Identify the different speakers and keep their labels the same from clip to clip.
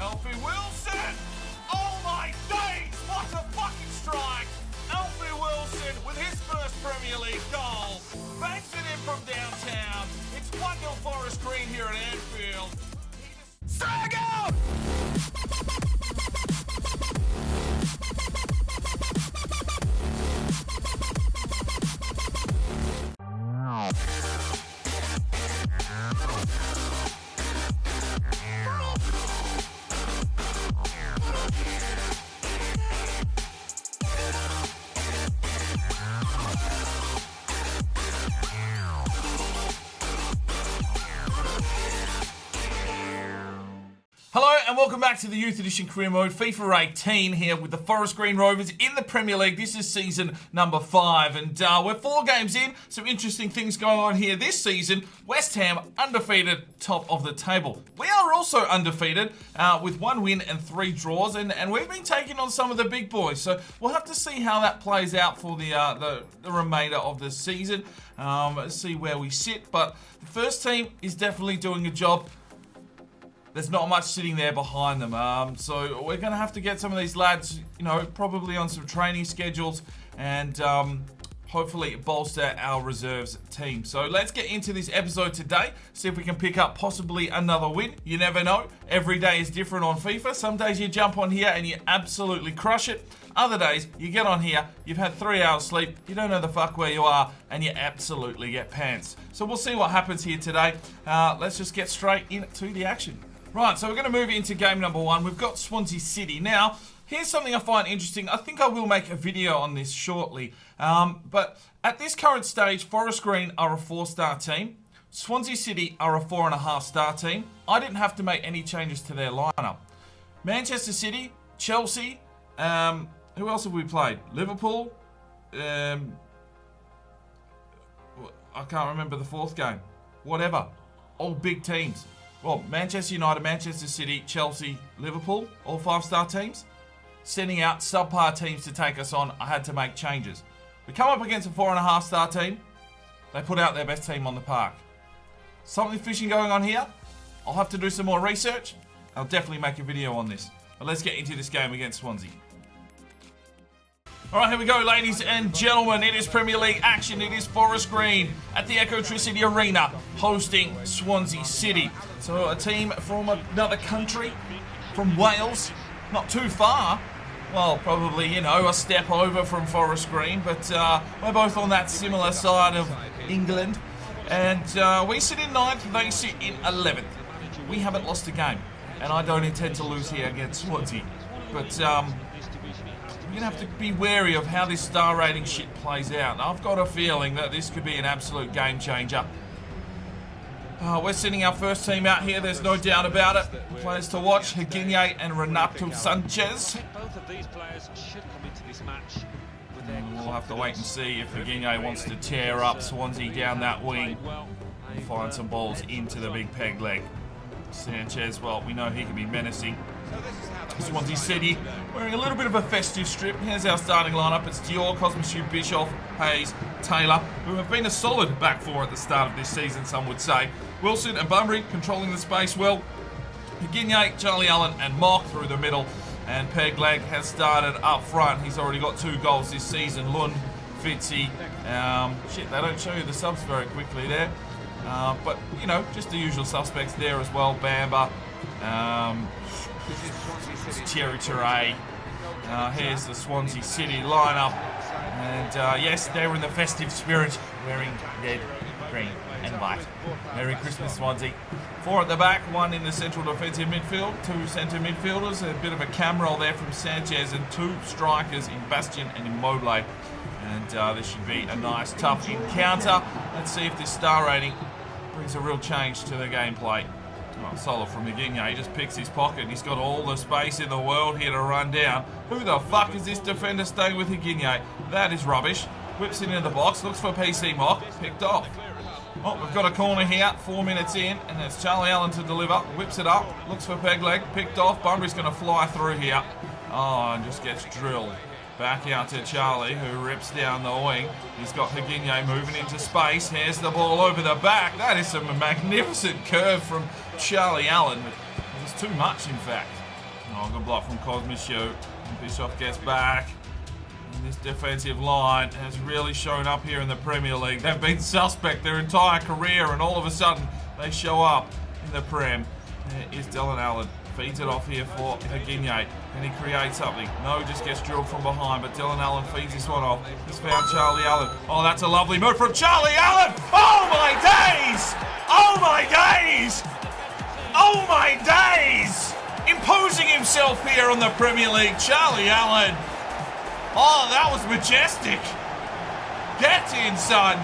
Speaker 1: Alfie Wilson! Oh my days! What a fucking strike! Alfie Wilson with his first Premier League goal. Banks it in from downtown. It's 1-0 Forest Green here at Anfield. Strike out! Hello and welcome back to the Youth Edition Career Mode, FIFA 18 here with the Forest Green Rovers in the Premier League. This is season number 5 and we're 4 games in. Some interesting things going on here this season. West Ham undefeated, top of the table. We are also undefeated with 1 win and 3 draws and we've been taking on some of the big boys. So we'll have to see how that plays out for the remainder of the season. See where we sit, but the first team is definitely doing a job. There's not much sitting there behind them. So we're going to have to get some of these lads, you know, probably on some training schedules and hopefully bolster our reserves team. So let's get into this episode today. See if we can pick up possibly another win. You never know. Every day is different on FIFA. Some days you jump on here and you absolutely crush it. Other days you get on here, you've had 3 hours sleep, you don't know the fuck where you are, and you absolutely get pants. So we'll see what happens here today. Let's just get straight into the action. Right, so we're going to move into game number 1. We've got Swansea City. Now, here's something I find interesting. I think I will make a video on this shortly. But at this current stage, Forest Green are a 4-star team. Swansea City are a 4.5-star team. I didn't have to make any changes to their lineup. Manchester City, Chelsea, who else have we played? Liverpool, I can't remember the 4th game. Whatever. All big teams. Well, Manchester United, Manchester City, Chelsea, Liverpool, all 5-star teams. Sending out subpar teams to take us on, I had to make changes. We come up against a 4.5-star team. They put out their best team on the park. Something fishy going on here. I'll have to do some more research. I'll definitely make a video on this. But let's get into this game against Swansea. Alright, here we go, ladies and gentlemen. It is Premier League action. It is Forest Green at the Ecotricity Arena hosting Swansea City. So a team from another country, from Wales, not too far. Well, probably, you know, a step over from Forest Green, but we're both on that similar side of England. And we sit in 9th, they sit in 11th. We haven't lost a game, and I don't intend to lose here against Swansea. But we're going to have to be wary of how this star rating shit plays out. And I've got a feeling that this could be an absolute game changer. We're sending our first team out here, there's no doubt about it. Players to watch, Higuinho and Renato Sanchez.
Speaker 2: Both of these players should come into this match.
Speaker 1: We'll have to wait and see if Higuinho wants to tear up Swansea down that wing and find some balls into the big peg leg. Sanchez, well, we know he can be menacing. Swansea City wearing a little bit of a festive strip. Here's our starting lineup. It's Dior, Cosmichu, Bischoff, Hayes, Taylor, who have been a solid back four at the start of this season, some would say. Wilson and Bunbury controlling the space well. Higuinho, Charlie Allen and Mock through the middle. And Pegleg has started up front. He's already got 2 goals this season. Lund, Fitzy. Shit, they don't show you the subs very quickly there. But, you know, just the usual suspects there as well. Bamba. Thierry Ture. Here's the Swansea City lineup. And yes, they were in the festive spirit, wearing red, green and white. Merry Christmas, Swansea. 4 at the back, 1 in the central defensive midfield, 2 centre midfielders, a bit of a cam roll there from Sanchez, and 2 strikers in Bastion and Immobile. And this should be a nice, tough encounter. Let's see if this star rating brings a real change to the gameplay. Oh, solid from Higuinho. He just picks his pocket. He's got all the space in the world here to run down. Who the fuck is this defender staying with Higuinho? That is rubbish. Whips it into the box. Looks for PC Mock. Picked off. Oh, we've got a corner here. 4 minutes in. And it's Charlie Allen to deliver. Whips it up. Looks for Pegleg. Picked off. Bunbury's going to fly through here. Oh, and just gets drilled. Back out to Charlie, who rips down the wing. He's got Higuinho moving into space. Here's the ball over the back. That is some magnificent curve from Charlie Allen. It's too much, in fact. Oh, good block from Kosmishu. Bischoff gets back. And this defensive line has really shown up here in the Premier League. They've been suspect their entire career, and all of a sudden they show up in the Prem. There is Dylan Allen. Feeds it off here for Higinye, and he creates something. No, just gets drilled from behind, but Dylan Allen feeds this one off. He's found Charlie Allen. Oh, that's a lovely move from Charlie Allen! Oh my days! Oh my days! Oh my days! Imposing himself here on the Premier League, Charlie Allen. Oh, that was majestic. Get in, son.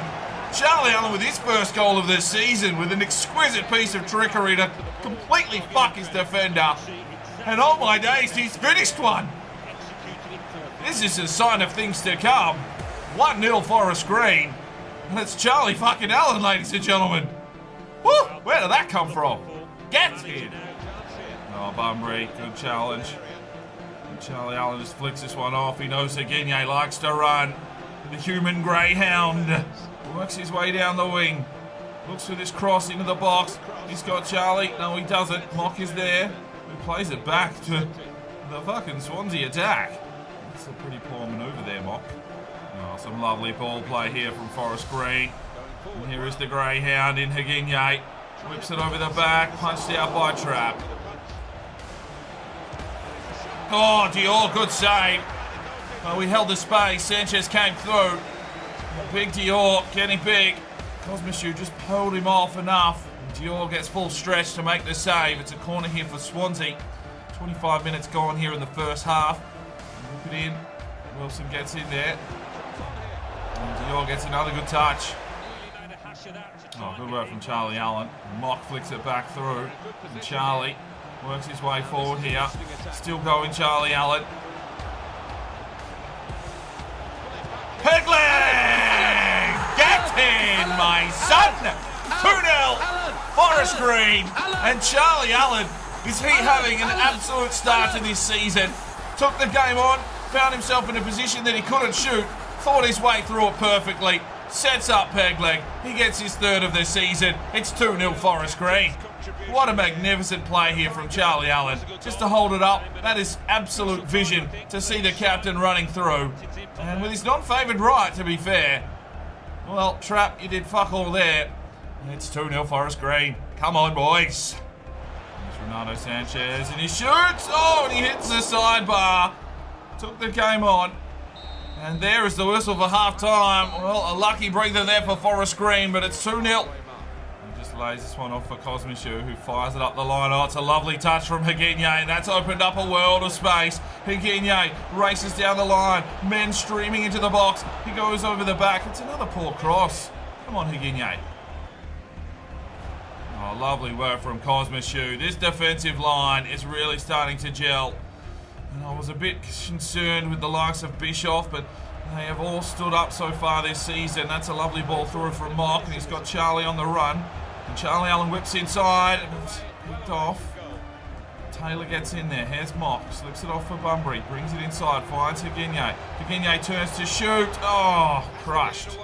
Speaker 1: Charlie Allen with his first goal of the season with an exquisite piece of trickery to completely fuck his defender. And oh my days, he's finished one. This is a sign of things to come. 1-0 Forest Green. And it's Charlie fucking Allen, ladies and gentlemen. Woo! Where did that come from? Get in. Oh, Bunbury, good challenge. And Charlie Allen just flicks this one off. He knows Higinye likes to run. The human greyhound works his way down the wing. Looks for this cross into the box. He's got Charlie. No, he doesn't. Mock is there. He plays it back to the fucking Swansea attack. That's a pretty poor manoeuvre there, Mock. Oh, some lovely ball play here from Forest Green. And here is the greyhound in Higinye. Whips it over the back. Punched out by Trapp. Oh, Dior, good save. Oh, we held the space. Sanchez came through. Big Dior, getting big. Kosmishu just pulled him off enough. Dior gets full stretch to make the save. It's a corner here for Swansea. 25 minutes gone here in the first half. Look it in. Wilson gets in there. And Dior gets another good touch. Oh, good work from Charlie Allen. Mock flicks it back through. And Charlie works his way forward here. Still going, Charlie Allen. Pegleg! Get in, my son! 2-0, Forest Green. And Charlie Allen, is he having an absolute start to this season? Took the game on, found himself in a position that he couldn't shoot, thought his way through it perfectly, sets up Pegleg. He gets his third of the season. It's 2-0 Forest Green. What a magnificent play here from Charlie Allen. Just to hold it up, that is absolute vision to see the captain running through. And with his non-favoured right, to be fair. Well, Trapp, you did fuck all there. It's 2-0 Forest Green. Come on, boys. There's Renato Sanchez, and he shoots. Oh, and he hits the sidebar. Took the game on. And there is the whistle for half-time. Well, a lucky breather there for Forest Green, but it's 2-0. Lays this one off for Kosmishu, who fires it up the line. Oh, it's a lovely touch from Higinye, and that's opened up a world of space. Higinye races down the line. Men streaming into the box. He goes over the back. It's another poor cross. Come on, Higinye. Oh, lovely work from Kosmishu. This defensive line is really starting to gel. And I was a bit concerned with the likes of Bischoff, but they have all stood up so far this season. That's a lovely ball through from Mock, and he's got Charlie on the run. And Charlie Allen whips inside, and it's picked off. Taylor gets in there. Here's Mock, slips it off for Bunbury, brings it inside, finds Higinye. Higinye turns to shoot. Oh, crushed.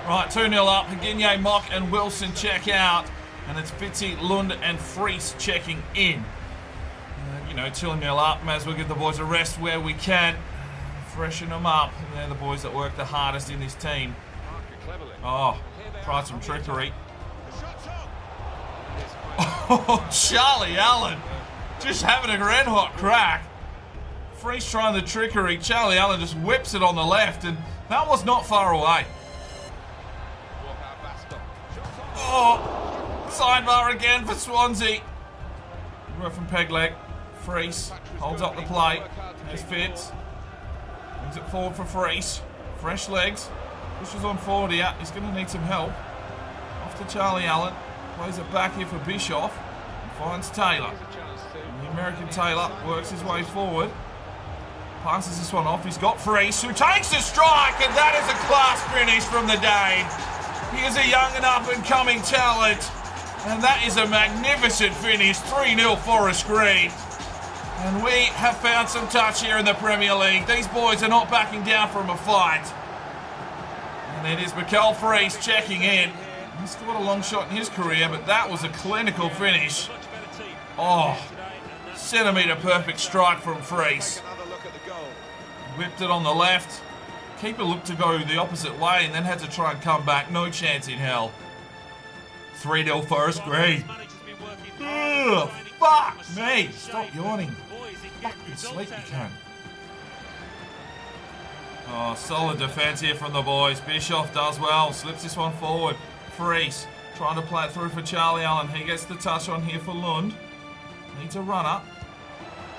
Speaker 1: Right, 2-0 up. Higinye, Mock, and Wilson check out. And it's Fitzy, Lund, and Fries checking in. 2-0 up. May as well give the boys a rest where we can. Freshen them up. And they're the boys that work the hardest in this team. Oh, tried some trickery. Oh, Charlie Allen just having a red hot crack. Fries trying the trickery. Charlie Allen just whips it on the left, and that was not far away. Oh, sidebar again for Swansea. Work from Pegleg. Fries holds up the play. There's Fitz. Brings it forward for Fries. Fresh legs. Pushes on forward here. He's going to need some help. Off to Charlie Allen. Plays it back here for Bischoff. And finds Taylor. And the American Taylor works his way forward. Passes this one off. He's got Fries, who takes the strike, and that is a class finish from the Dane. He is a young and up-and-coming talent, and that is a magnificent finish. 3-0 Forest Green. And we have found some touch here in the Premier League. These boys are not backing down from a fight. And it is Mikael Fries checking in. He scored a long shot in his career, but that was a clinical finish. Oh, centimetre perfect strike from Freese. Whipped it on the left. Keeper looked to go the opposite way and then had to try and come back. No chance in hell. 3-0 Forest Green. Ugh, fuck me. Stop yawning. Fucking sleep, you cunt. Oh, solid defence here from the boys. Bischoff does well. Slips this one forward. Freese trying to play it through for Charlie Allen. He gets the touch on here for Lund. Needs a runner.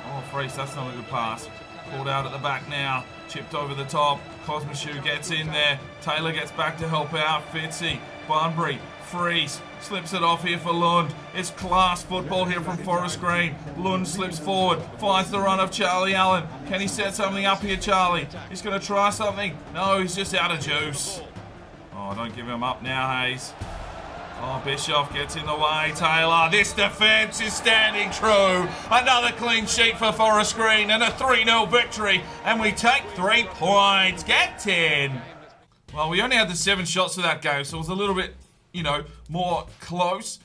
Speaker 1: Oh, Freese, that's not a good pass. Pulled out at the back now. Chipped over the top. Cosmishu gets in there. Taylor gets back to help out. Fitzy. Bunbury. Freese. Slips it off here for Lund. It's class football here from Forest Green. Lund slips forward. Finds the run of Charlie Allen. Can he set something up here, Charlie? He's going to try something. No, he's just out of juice. Oh, don't give him up now, Hayes. Oh, Bischoff gets in the way. Taylor, this defence is standing true. Another clean sheet for Forest Green and a 3-0 victory. And we take 3 points. Get 10. Well, we only had the 7 shots for that game, so it was a little bit, more close.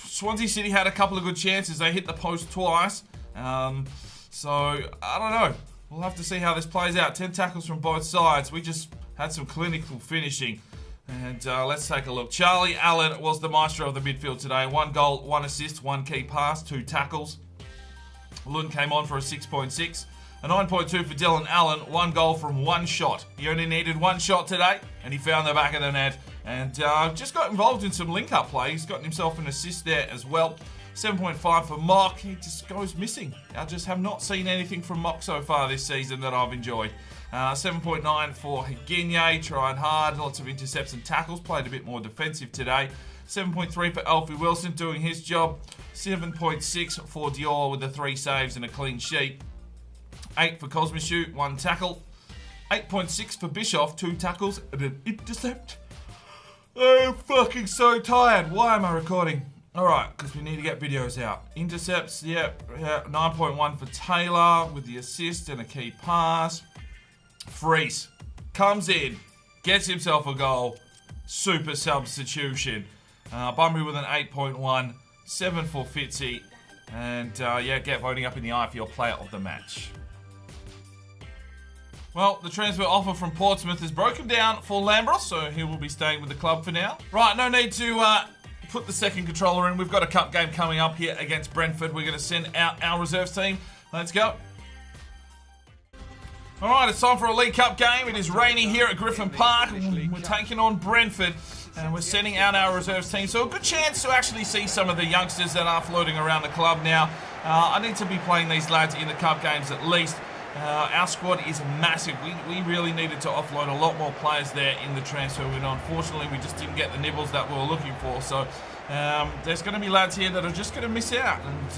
Speaker 1: Swansea City had a couple of good chances. They hit the post twice. So, I don't know. We'll have to see how this plays out. 10 tackles from both sides. We just had some clinical finishing. And let's take a look. Charlie Allen was the maestro of the midfield today. 1 goal, 1 assist, 1 key pass, 2 tackles. Lund came on for a 6.6. A 9.2 for Dylan Allen. 1 goal from 1 shot. He only needed 1 shot today, and he found the back of the net. And just got involved in some link-up play. He's gotten himself an assist there as well. 7.5 for Mock. He just goes missing. I just have not seen anything from Mock so far this season that I've enjoyed. 7.9 for Higinye, tried hard, lots of intercepts and tackles, played a bit more defensive today. 7.3 for Alfie Wilson, doing his job. 7.6 for Dior with the 3 saves and a clean sheet. 8 for Cosmishu, 1 tackle. 8.6 for Bischoff, 2 tackles and an intercept. I'm fucking so tired. Why am I recording? Alright, because we need to get videos out. Intercepts, yeah, 9.1 for Taylor with the assist and a key pass. Freese comes in, gets himself a goal, super substitution. Bunbury with an 8.1, 7 for Fitzy, and get voting up in the eye for your player of the match. Well, the transfer offer from Portsmouth has broken down for Lambros, so he will be staying with the club for now. Right, no need to put the second controller in. We've got a cup game coming up here against Brentford. We're going to send out our reserves team. Let's go. Alright, it's time for a League Cup game. It is raining here at Griffin Park. We're taking on Brentford and we're sending out our reserves team. So a good chance to actually see some of the youngsters that are floating around the club now. I need to be playing these lads in the cup games at least. Our squad is massive. We really needed to offload a lot more players there in the transfer window. Unfortunately, we just didn't get the nibbles that we were looking for. So there's going to be lads here that are just going to miss out, and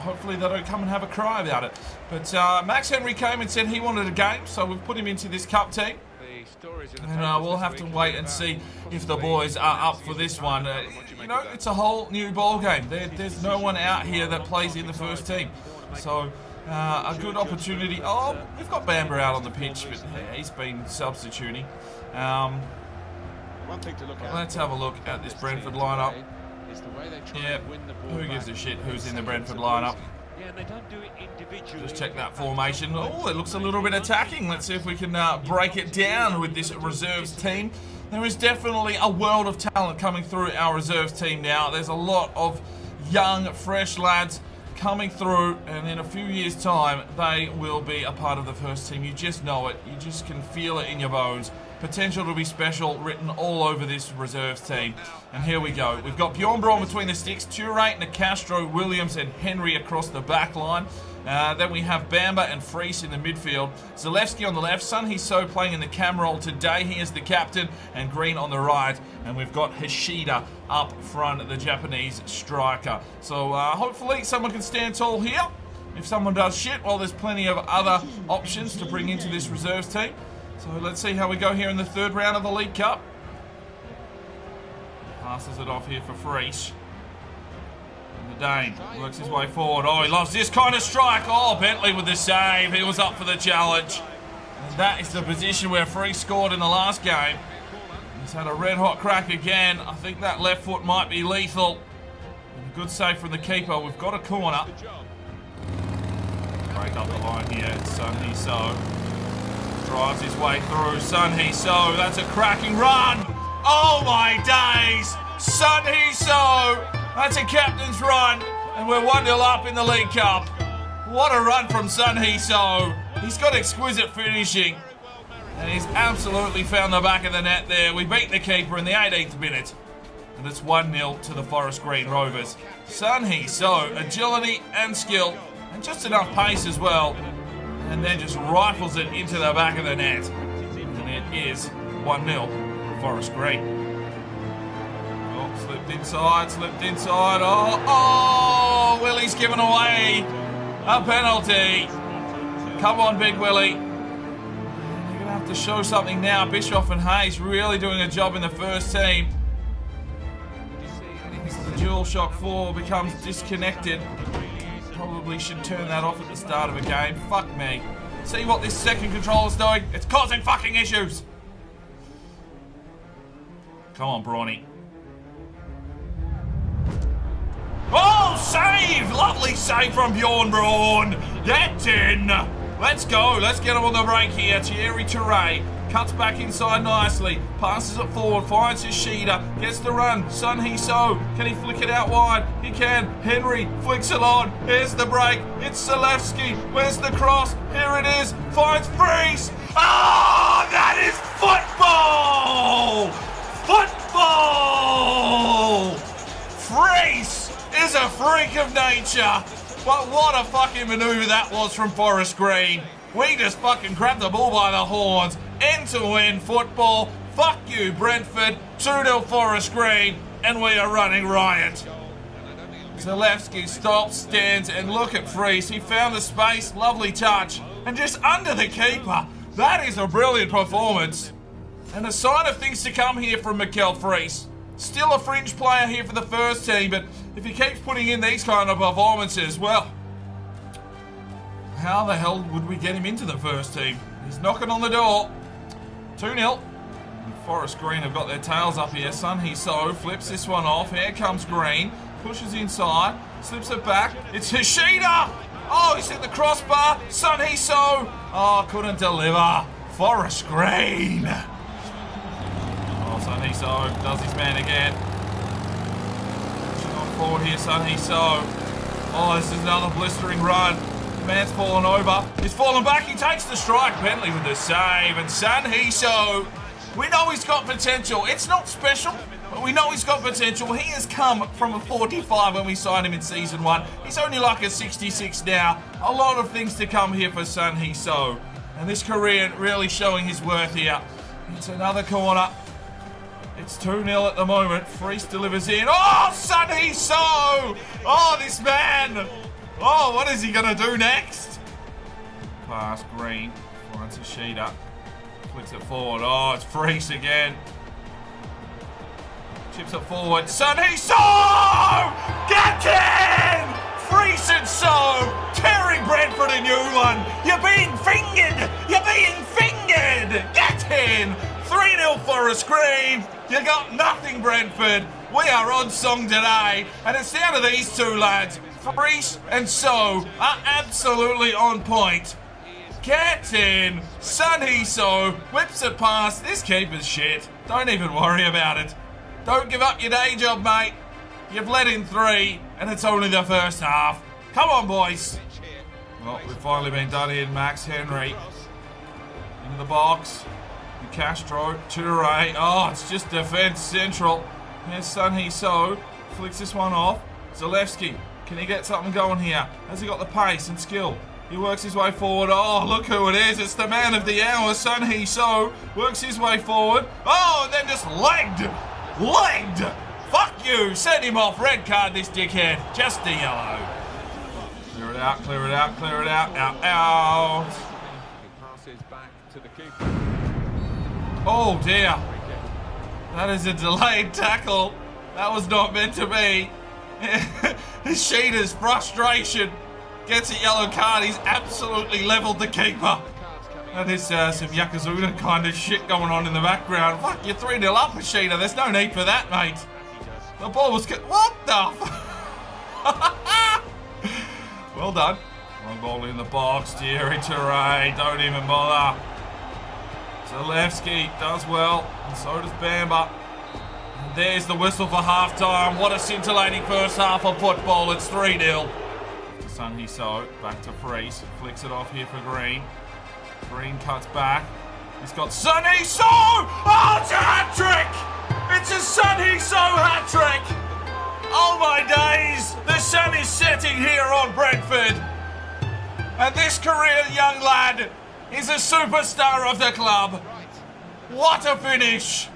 Speaker 1: hopefully they don't come and have a cry about it. But Max Henry came and said he wanted a game, so we've put him into this cup team. And we'll have to wait and see if the boys are up for this one. It's a whole new ball game. There's no one out here that plays in the first team. So a good opportunity. Oh, we've got Bamber out on the pitch, but he's been substituting. Let's have a look at this Brentford lineup. Yeah, who gives a shit who's in the Brentford lineup? Just check that formation. Oh, it looks a little bit attacking. Let's see if we can break it down with this reserves team. There is definitely a world of talent coming through our reserves team now. There's a lot of young, fresh lads coming through, and in a few years' time, they will be a part of the first team. You just know it. You just can feel it in your bones. Potential to be special written all over this reserves team. And here we go. We've got Bjorn Braun between the sticks, Turate, Nicastro, Williams and Henry across the back line. Then we have Bamba and Freese in the midfield. Zalewski on the left. Sun Hiso playing in the cam role today. He is the captain. And Green on the right. And we've got Hishida up front, the Japanese striker. So hopefully someone can stand tall here. If someone does shit, well, there's plenty of other options to bring into this reserves team. So let's see how we go here in the third round of the League Cup. Passes it off here for Freese. And the Dane works his way forward. Oh, he loves this kind of strike. Oh, Bentley with the save. He was up for the challenge. And that is the position where Freese scored in the last game. He's had a red hot crack again. I think that left foot might be lethal. And a good save from the keeper. We've got a corner. Break up the line here. It's Sun Hee-so. Drives his way through. Sun Hee-so. That's a cracking run. Oh my days. Sun Hee-so. That's a captain's run. And we're 1-0 up in the League Cup. What a run from Sun Hee-so. He's got exquisite finishing. And he's absolutely found the back of the net there. We beat the keeper in the 18th minute. And it's 1-0 to the Forest Green Rovers. Sun Hee-so, agility and skill, and just enough pace as well. And then just rifles it into the back of the net. And it is 1-0 Forest Green. Oh, slipped inside. Oh, Willie's given away a penalty. Come on, Big Willie. You're going to have to show something now. Bischoff and Hayes really doing a job in the first team. The dual shock 4 becomes disconnected. Probably should turn that off at the start of a game. Fuck me. See what this second controller's doing? It's causing fucking issues. Come on, Brawny. Oh, save! Lovely save from Bjorn Braun. Get in. Let's go. Let's get him on the break here. Thierry Touré cuts back inside nicely. Passes it forward. Finds Yoshida. Gets the run. Sun Hee-so. Can he flick it out wide? He can. Henry flicks it on. Here's the break. It's Zalewski. Where's the cross? Here it is. Finds Freese. Oh, that is football! Football! Freese is a freak of nature. But what a fucking manoeuvre that was from Forest Green. We just fucking grabbed the ball by the horns. End-to-end football. Fuck you, Brentford. 2-0 Forest Green. And we are running riot. Zalewski stops, stands, and look at Freese. He found the space. Lovely touch. And just under the keeper. That is a brilliant performance. And a sign of things to come here from Mikel Freese. Still a fringe player here for the first team, but if he keeps putting in these kind of performances, well, how the hell would we get him into the first team? He's knocking on the door. 2-0. Forest Green have got their tails up here. Sun Hee-so flips this one off. Here comes Green. Pushes inside. Slips it back. It's Yoshida. Oh, he's hit the crossbar. Sun Hee-so. Oh, couldn't deliver. Forest Green. Oh, Sun Hee-so does his man again. Pushing on forward here, Sun Hee-so. Oh, this is another blistering run. The man's fallen over. He's fallen back. He takes the strike. Bentley with the save. And Sun Hee-so, we know he's got potential. It's not special, but we know he's got potential. He has come from a 45 when we signed him in season 1. He's only like a 66 now. A lot of things to come here for Sun Hee-so. And this Korean really showing his worth here. It's another corner. It's 2-0 at the moment. Freese delivers in. Oh, Sun Hee-so! Oh, this man! Oh, what is he going to do next? Pass, Green. Finds Yoshida. Flicks it forward. Oh, it's Freese again. Chips it forward. Sun Hee-so! Get in! Freese and So! Tearing Brentford a new one! You're being fingered! You're being fingered! Get in! 3-0 Forest Green! You got nothing, Brentford. We are on song today, and it's down to these two lads. Freese and So are absolutely on point. Get in. Sun Hee-so whips it past. This keeper's shit. Don't even worry about it. Don't give up your day job, mate. You've let in 3, and it's only the first half. Come on, boys. Well, we've finally been done in. Max Henry into the box. Castro, Touré. Oh, it's just defence central. Here's Sun Hee-so. Flicks this one off. Zalewski. Can he get something going here? Has he got the pace and skill? He works his way forward. Oh, look who it is. It's the man of the hour, Sun Hee-so. Works his way forward. Oh, and then just legged. Legged. Fuck you. Send him off. Red card, this dickhead. Just a yellow. Clear it out, clear it out, clear it out. Out, out.
Speaker 2: Passes back to the keeper.
Speaker 1: Oh dear. That is a delayed tackle. That was not meant to be. Sheeta's frustration gets a yellow card. He's absolutely leveled the keeper. That is some Yokozuna kind of shit going on in the background. Fuck, you're 3-0 up, Sheeta. There's no need for that, mate. The ball was... What the... Well done. Long ball in the box. Thierry Touré. Don't even bother. Zalewski does well. And so does Bamba. And there's the whistle for half-time. What a scintillating first half of football. It's 3-0. To Sun Hee-so. Back to Freese. Flicks it off here for Green. Green cuts back. He's got Sun Hee-so! Oh, it's a hat-trick! It's a Sun Hee-so hat-trick! Oh my days! The sun is setting here on Brentford. And this Korean young lad is a superstar of the club. What a finish!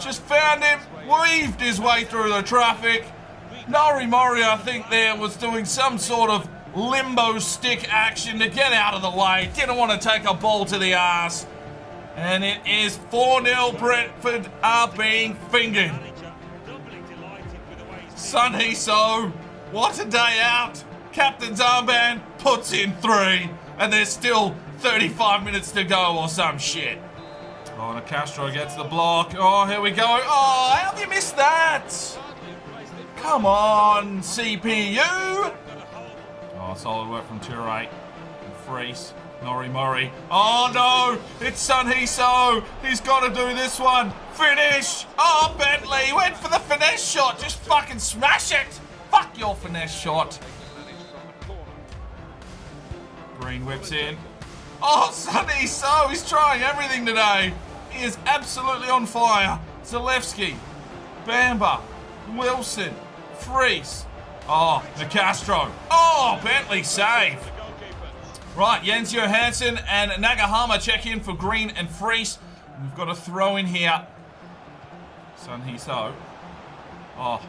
Speaker 1: Just found him, weaved his way through the traffic. Nori Mori, I think, there was doing some sort of limbo stick action to get out of the way. Didn't want to take a ball to the arse. And it is 4-0. Brentford are being fingered. Sun Hee-so, what a day out. Captain's armband puts in 3. And there's still 35 minutes to go or some shit. Oh, and Castro gets the block. Oh, here we go. Oh, how have you missed that? Come on, CPU. Oh, solid work from Touré. And Freese. Nori Mori. Oh, no. It's Sun Hee-so. He's got to do this one. Finish. Oh, Bentley went for the finesse shot. Just fucking smash it. Fuck your finesse shot. Green whips in. Oh, Sun Hee-so. He's trying everything today. He is absolutely on fire. Zalewski. Bamba. Wilson. Freese. Oh, Castro. Oh, Bentley save. Right, Jens Johansson and Nagahama check in for Green and Freese. We've got a throw in here. Sun Hee-so. Oh,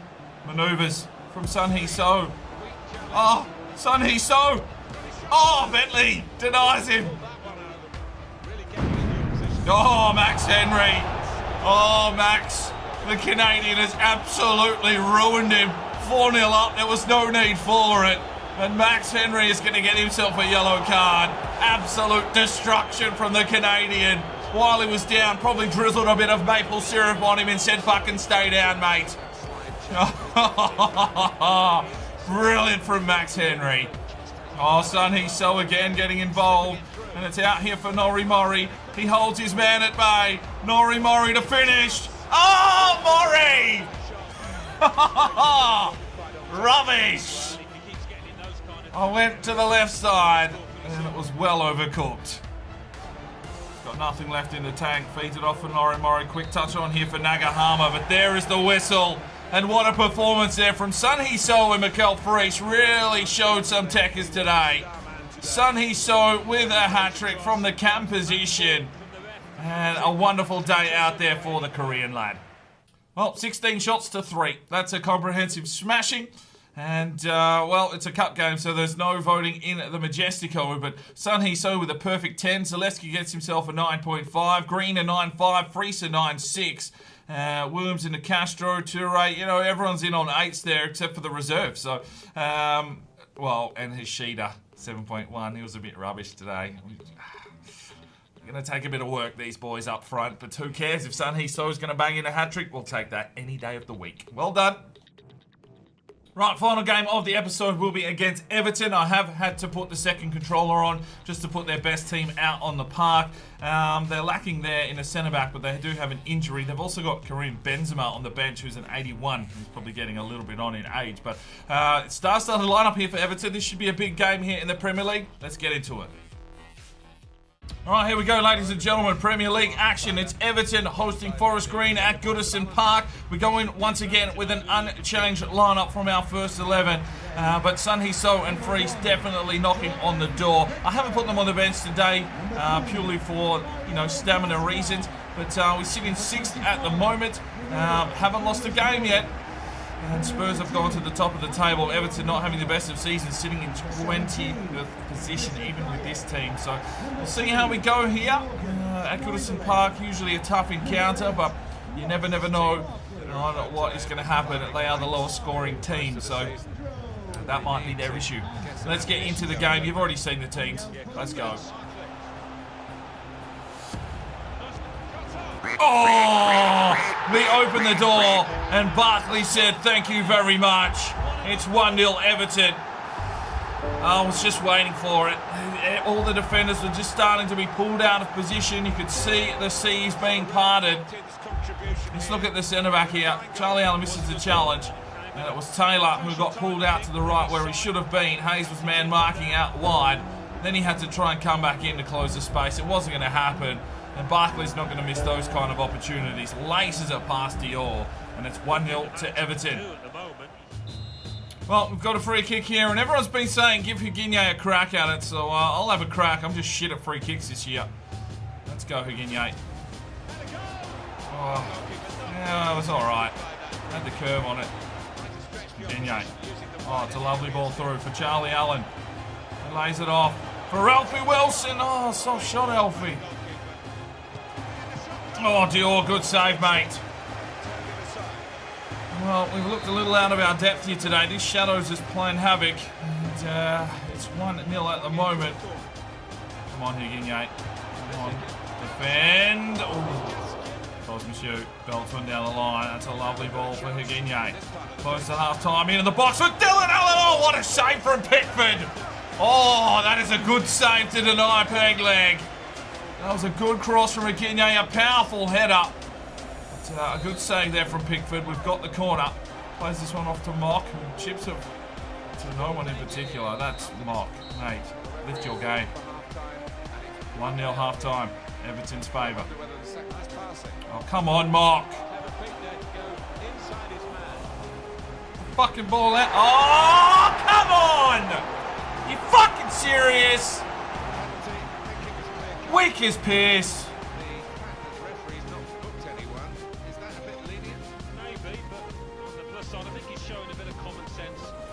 Speaker 1: manoeuvres from Sun Hee-so. Oh, Sun Hee-so. Oh, Bentley denies him. Oh, Max Henry. Oh, Max. The Canadian has absolutely ruined him. 4-0 up. There was no need for it. And Max Henry is going to get himself a yellow card. Absolute destruction from the Canadian. While he was down, probably drizzled a bit of maple syrup on him and said, fucking stay down, mate. Brilliant from Max Henry. Oh, Sun Hee-so again getting involved. And it's out here for Nori Mori. He holds his man at bay. Nori Mori to finish. Oh, Mori! Rubbish! I went to the left side and it was well overcooked. Got nothing left in the tank. Feeds it off for Nori Mori. Quick touch on here for Nagahama, but there is the whistle. And what a performance there from Sun Hee-so and Mikel Freese. Really showed some techers today. Sun Hee-so with a hat-trick from the cam position. And a wonderful day out there for the Korean lad. Well, 16 shots to 3. That's a comprehensive smashing. And, well, it's a cup game, so there's no voting in the Majestico. But Sun Hee-so with a perfect 10. Zalewski gets himself a 9.5. Green a 9.5. Freese a 9.6. Williams into Castro, Touré. You know, everyone's in on 8s there except for the reserve. So, well, and Hishida, 7.1. He was a bit rubbish today. Going to take a bit of work, these boys up front. But who cares? If Sun Hee-so is going to bang in a hat-trick, we'll take that any day of the week. Well done. Right, final game of the episode will be against Everton. I have had to put the second controller on just to put their best team out on the park. They're lacking there in a centre-back, but they do have an injury. They've also got Karim Benzema on the bench, who's an 81. He's probably getting a little bit on in age. But star-studded lineup here for Everton. This should be a big game here in the Premier League. Let's get into it. All right, here we go, ladies and gentlemen. Premier League action. It's Everton hosting Forest Green at Goodison Park. We're going once again with an unchanged lineup from our first 11. But Sun Hee-so and Freese definitely knocking on the door. I haven't put them on the bench today purely for, you know, stamina reasons. But we sit in 6th at the moment. Haven't lost a game yet. And Spurs have gone to the top of the table. Everton not having the best of seasons, sitting in 20th position even with this team. So we'll see how we go here at Goodison Park. Usually a tough encounter, but you never know what is going to happen. They are the lowest scoring team, so that might be their issue. Let's get into the game. You've already seen the teams. Let's go. Oh, we opened the door and Barkley said thank you very much. It's 1-0 Everton. I was just waiting for it. All the defenders were just starting to be pulled out of position. You could see the seas being parted. Let's look at the centre-back here. Charlie Allen misses the challenge. And it was Taylor who got pulled out to the right where he should have been. Hayes was man marking out wide. Then he had to try and come back in to close the space. It wasn't going to happen. And Barkley's not going to miss those kind of opportunities. Laces it past Dior. And it's 1-0 to Everton. Well, we've got a free kick here. And everyone's been saying give Higuiñe a crack at it. So I'll have a crack. I'm just shit at free kicks this year. Let's go, Higuiñe. Oh, yeah, it was alright. Had the curve on it. Higuiñe. Oh, it's a lovely ball through for Charlie Allen. He lays it off for Alfie Wilson. Oh, soft shot, Alfie. Oh, Dior, good save, mate. Well, we've looked a little out of our depth here today. This Shadows is playing havoc. And it's 1-0 at the moment. Come on, Higuiñe. Come on. Defend. Oh. Cosmic belts one down the line. That's a lovely ball for Higuiñe. Close to half-time. Into the box with Dylan Allen. Oh, what a save from Pickford. Oh, that is a good save to deny peg leg. That was a good cross from Higuiñe. A powerful header. A good save there from Pickford. We've got the corner. Plays this one off to Mock. And chips it to no one in particular. That's Mock. Mate, lift your game. 1-0 half-time. Everton's favour. Oh, come on, Mock. Fucking ball out. Oh, come on! You fucking serious? Weak as piss.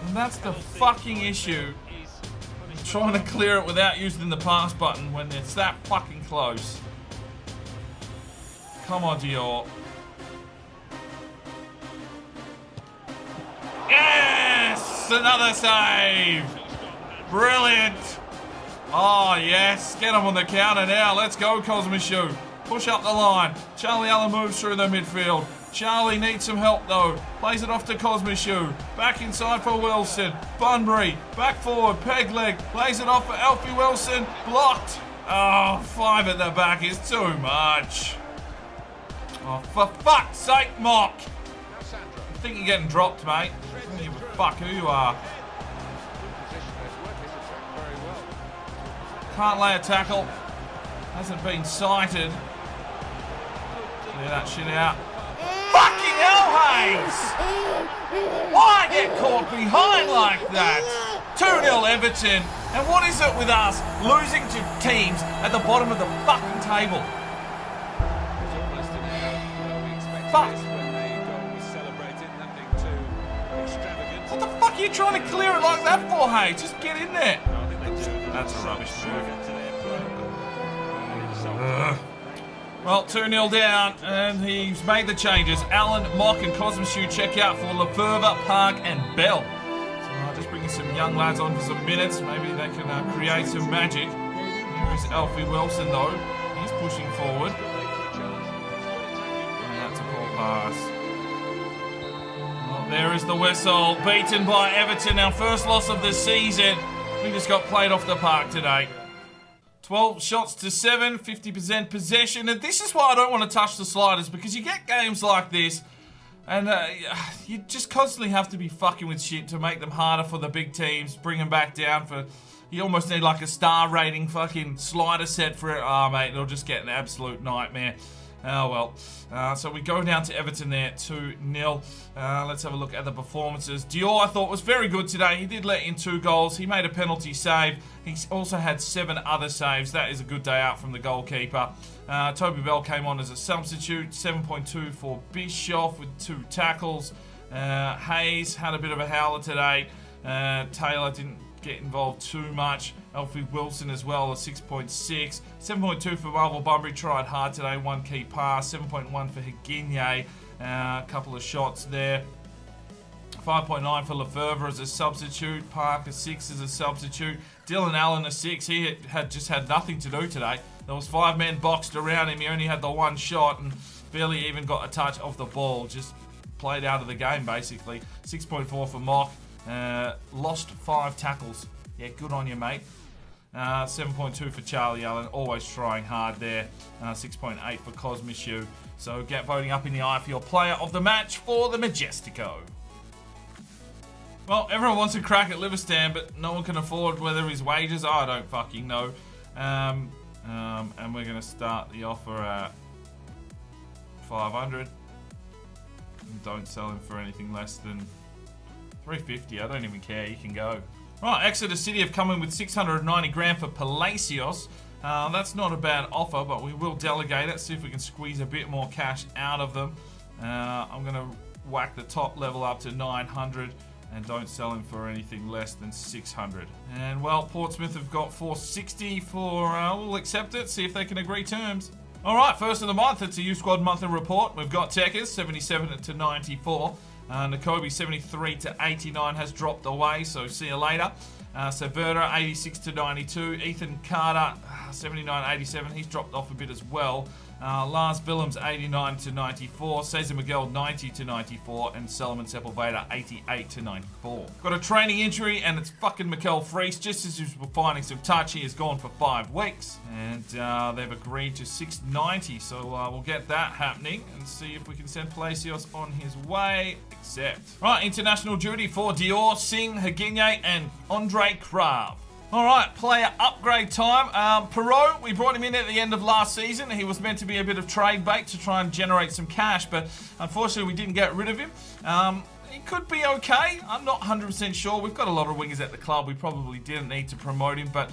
Speaker 1: And that's the fucking issue. Trying to clear it without using the pass button when it's that fucking close. Come on, Dior. Yes! Another save! Brilliant! Oh, yes. Get him on the counter now. Let's go, Cosmic. Push up the line. Charlie Allen moves through the midfield. Charlie needs some help, though. Plays it off to Cosmic. Back inside for Wilson. Bunbury. Back forward. Peg leg. Plays it off for Alfie Wilson. Blocked. Oh, 5 at the back is too much. Oh, for fuck's sake, Mock. I think you're getting dropped, mate. I don't give a fuck who you are. Can't lay a tackle. Hasn't been sighted. Clear that shit out. Fucking hell, Hayes! Why get caught behind like that? 2-0 Everton. And what is it with us losing to teams at the bottom of the fucking table? Fuck. What the fuck are you trying to clear it like that for, Hayes? Just get in there. That's a rubbish move. Well, 2-0 down, and he's made the changes. Allen, Mock, and Cosmic check out for Lefevre, Park, and Bell. So just bringing some young lads on for some minutes. Maybe they can create some magic. Here is Alfie Wilson, though. He's pushing forward. And that's a poor pass. Well, there is the whistle. Beaten by Everton, our first loss of the season. We just got played off the park today. 12 shots to 7, 50% possession. And this is why I don't want to touch the sliders, because you get games like this and you just constantly have to be fucking with shit to make them harder for the big teams, bring them back down for... You almost need like a star rating fucking slider set for it. Oh, mate, it'll just get an absolute nightmare. Oh, well. So we go down to Everton there, 2-0. Let's have a look at the performances. Dior, I thought, was very good today. He did let in 2 goals. He made a penalty save. He also had 7 other saves. That is a good day out from the goalkeeper. Toby Bell came on as a substitute. 7.2 for Bischoff with 2 tackles. Hayes had a bit of a howler today. Taylor didn't get involved too much. Alfie Wilson as well, a 6.6. 7.2 for Marvel Bunbury, tried hard today, 1 key pass. 7.1 for Higuiñe, a couple of shots there. 5.9 for Lefevre as a substitute. Park a 6 as a substitute. Dylan Allen a 6. He had just had nothing to do today. There was 5 men boxed around him. He only had the 1 shot and barely even got a touch off the ball. Just played out of the game basically. 6.4 for Mock. Lost 5 tackles Yeah, good on you, mate. 7.2 for Charlie Allen, always trying hard there. 6.8 for Cosmishu. So get voting up in the eye for your player of the match for the Majestico. Well, everyone wants a crack at Liverpool, but no one can afford whether his wages. I don't fucking know. And we're going to start the offer at 500. And don't sell him for anything less than 350. I don't even care. You can go. Right, Exeter City have come in with 690 grand for Palacios. That's not a bad offer, but we will delegate it, see if we can squeeze a bit more cash out of them. I'm going to whack the top level up to 900 and don't sell him for anything less than 600. And, well, Portsmouth have got 460 for... we'll accept it, see if they can agree terms. All right, first of the month, it's a U Squad monthly report. We've got Tekers, 77 to 94. Nakobe 73 to 89 has dropped away, so see you later. Saverda 86 to 92. Ethan Carter 79-87. He's dropped off a bit as well. Lars Willems 89 to 94. Cesar Miguel 90 to 94, and Solomon Sepulveda 88 to 94. Got a training injury, and it's fucking Mikel Fries. Just as he was finding some touch, he is gone for 5 weeks, and they've agreed to 690. So we'll get that happening and see if we can send Palacios on his way. Accept. Right, international duty for Dior, Singh, Haginye, and Andre Krav. Alright, player upgrade time. Perot, we brought him in at the end of last season. He was meant to be a bit of trade bait to try and generate some cash, but unfortunately we didn't get rid of him. He could be okay. I'm not 100% sure. We've got a lot of wingers at the club. We probably didn't need to promote him, but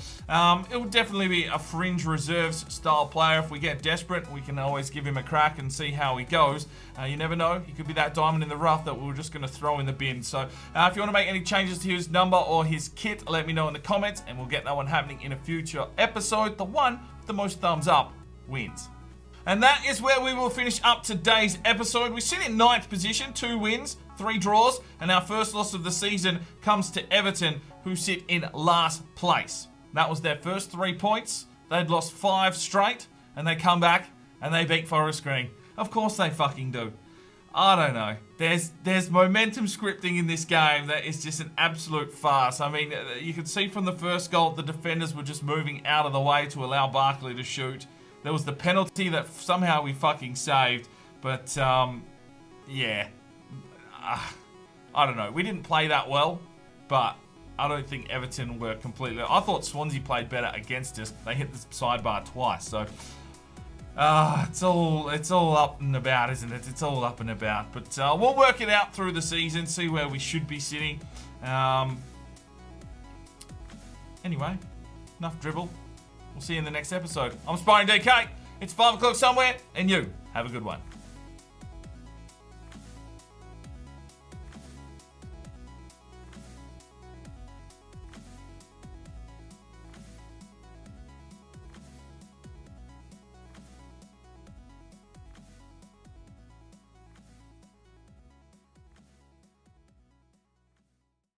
Speaker 1: it would definitely be a fringe reserves style player. If we get desperate, we can always give him a crack and see how he goes. You never know. He could be that diamond in the rough that we're just going to throw in the bin. So if you want to make any changes to his number or his kit, let me know in the comments, and we'll get that one happening in a future episode. The one with the most thumbs up wins. And that is where we will finish up today's episode. We sit in 9th position, 2 wins, 3 draws, and our first loss of the season comes to Everton, who sit in last place. That was their first 3 points. They'd lost 5 straight, and they come back and they beat Forest Green. Of course they fucking do. I don't know. There's momentum scripting in this game that is just an absolute farce. I mean, you could see from the first goal, the defenders were just moving out of the way to allow Barkley to shoot. There was the penalty that somehow we fucking saved. But, yeah. I don't know. We didn't play that well, but I don't think Everton were completely... I thought Swansea played better against us. They hit the sidebar twice, so... it's all up and about, isn't it? It's all up and about. But we'll work it out through the season, see where we should be sitting. Anyway, enough dribble. We'll see you in the next episode. I'm Aspiring DK. It's 5 o'clock somewhere, and you have a good one.